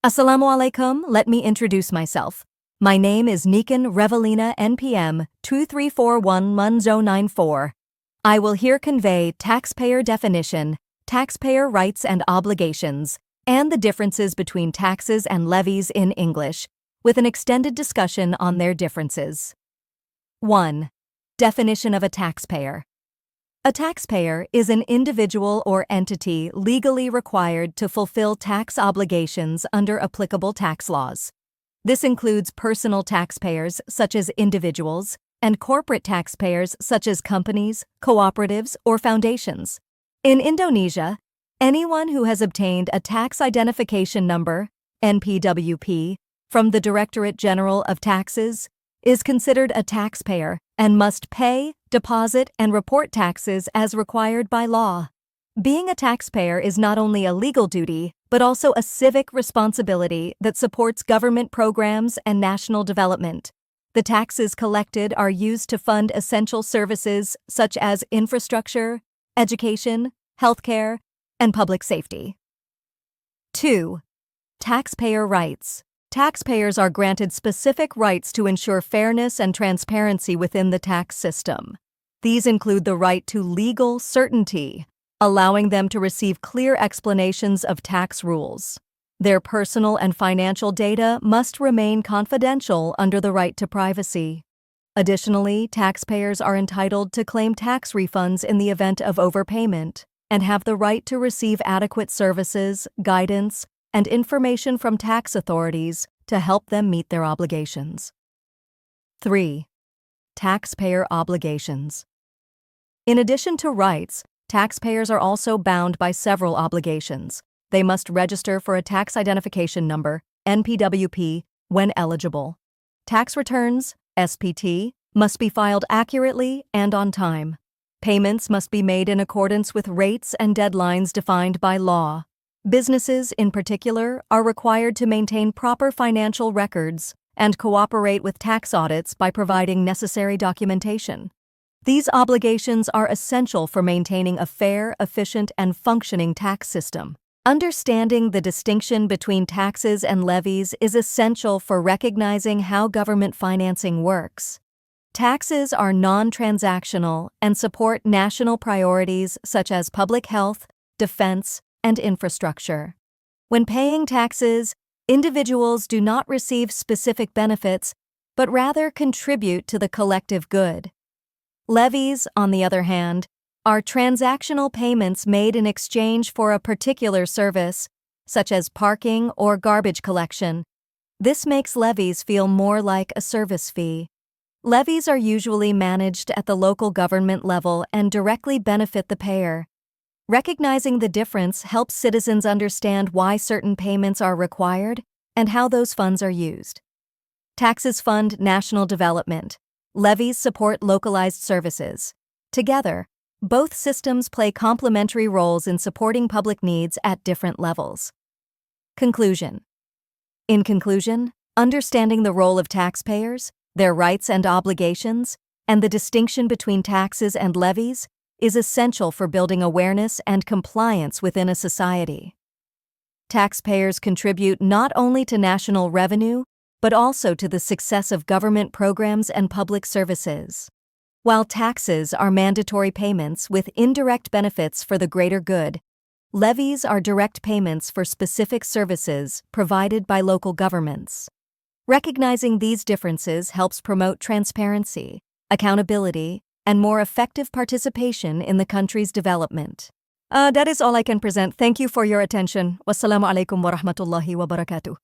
Assalamualaikum, let me introduce myself. My name is Nikan Revelina NPM 23411094. I will here convey taxpayer definition, taxpayer rights and obligations, and the differences between taxes and levies in English, with an extended discussion on their differences. 1. Definition of a taxpayer. A taxpayer is an individual or entity legally required to fulfill tax obligations under applicable tax laws. This includes personal taxpayers, such as individuals, and corporate taxpayers, such as companies, cooperatives, or foundations. In Indonesia, anyone who has obtained a tax identification number, NPWP, from the Directorate General of Taxes is considered a taxpayer and must pay, deposit, and report taxes as required by law. Being a taxpayer is not only a legal duty, but also a civic responsibility that supports government programs and national development. The taxes collected are used to fund essential services such as infrastructure, education, healthcare, and public safety. 2. Taxpayer rights. Taxpayers are granted specific rights to ensure fairness and transparency within the tax system. These include the right to legal certainty, allowing them to receive clear explanations of tax rules. Their personal and financial data must remain confidential under the right to privacy. Additionally, taxpayers are entitled to claim tax refunds in the event of overpayment and have the right to receive adequate services, guidance, and information from tax authorities to help them meet their obligations. 3. Taxpayer obligations. In addition to rights, taxpayers are also bound by several obligations. They must register for a tax identification number, NPWP, when eligible. Tax returns, SPT, must be filed accurately and on time. Payments must be made in accordance with rates and deadlines defined by law. Businesses, in particular, are required to maintain proper financial records and cooperate with tax audits by providing necessary documentation. These obligations are essential for maintaining a fair, efficient, and functioning tax system. Understanding the distinction between taxes and levies is essential for recognizing how government financing works. Taxes are non-transactional and support national priorities such as public health, defense, and infrastructure. When paying taxes, individuals do not receive specific benefits, but rather contribute to the collective good. Levies, on the other hand, are transactional payments made in exchange for a particular service, such as parking or garbage collection. This makes levies feel more like a service fee. Levies are usually managed at the local government level and directly benefit the payer. Recognizing the difference helps citizens understand why certain payments are required and how those funds are used. Taxes fund national development. Levies support localized services. Together, both systems play complementary roles in supporting public needs at different levels. Conclusion. In conclusion, understanding the role of taxpayers, their rights and obligations, and the distinction between taxes and levies is essential for building awareness and compliance within a society. Taxpayers contribute not only to national revenue, but also to the success of government programs and public services. While taxes are mandatory payments with indirect benefits for the greater good, levies are direct payments for specific services provided by local governments. Recognizing these differences helps promote transparency, accountability, and more effective participation in the country's development. That is all I can present. Thank you for your attention. Wassalamu alaikum warahmatullahi wabarakatuh.